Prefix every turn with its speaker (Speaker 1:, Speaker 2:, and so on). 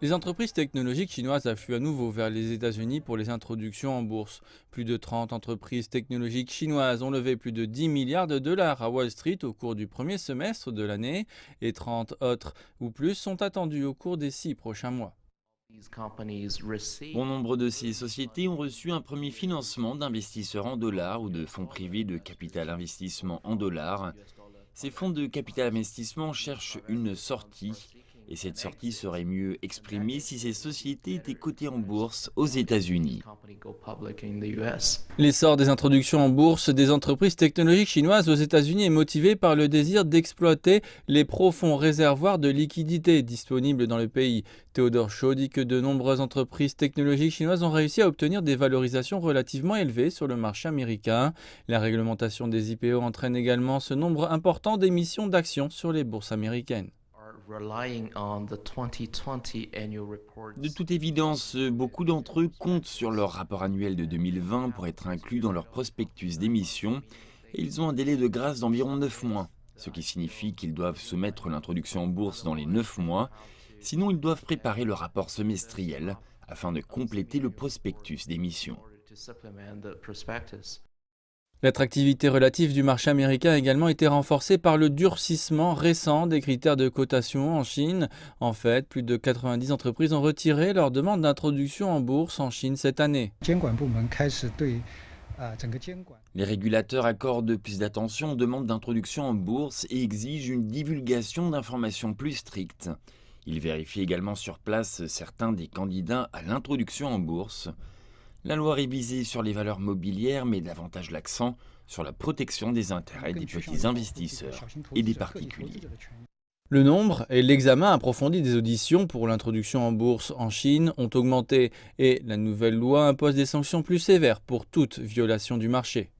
Speaker 1: Les entreprises technologiques chinoises affluent à nouveau vers les États-Unis pour les introductions en bourse. Plus de 30 entreprises technologiques chinoises ont levé plus de 10 milliards de dollars à Wall Street au cours du premier semestre de l'année et 30 autres ou plus sont attendues au cours des 6 prochains mois.
Speaker 2: Bon nombre de ces sociétés ont reçu un premier financement d'investisseurs en dollars ou de fonds privés de capital investissement en dollars. Ces fonds de capital investissement cherchent une sortie, et cette sortie serait mieux exprimée si ces sociétés étaient cotées en bourse aux États-Unis.
Speaker 1: L'essor des introductions en bourse des entreprises technologiques chinoises aux États-Unis est motivé par le désir d'exploiter les profonds réservoirs de liquidités disponibles dans le pays. Théodore Chaud dit que de nombreuses entreprises technologiques chinoises ont réussi à obtenir des valorisations relativement élevées sur le marché américain. La réglementation des IPO entraîne également ce nombre important d'émissions d'actions sur les bourses américaines.
Speaker 2: De toute évidence, beaucoup d'entre eux comptent sur leur rapport annuel de 2020 pour être inclus dans leur prospectus d'émission, et ils ont un délai de grâce d'environ 9 mois, ce qui signifie qu'ils doivent soumettre l'introduction en bourse dans les 9 mois, sinon ils doivent préparer le rapport semestriel afin de compléter le prospectus d'émission.
Speaker 1: L'attractivité relative du marché américain a également été renforcée par le durcissement récent des critères de cotation en Chine. En fait, plus de 90 entreprises ont retiré leur demande d'introduction en bourse en Chine cette année.
Speaker 2: Les régulateurs accordent plus d'attention aux demandes d'introduction en bourse et exigent une divulgation d'informations plus strictes. Ils vérifient également sur place certains des candidats à l'introduction en bourse. La loi révisée sur les valeurs mobilières met davantage l'accent sur la protection des intérêts des petits investisseurs et des particuliers.
Speaker 1: Le nombre et l'examen approfondi des auditions pour l'introduction en bourse en Chine ont augmenté et la nouvelle loi impose des sanctions plus sévères pour toute violation du marché.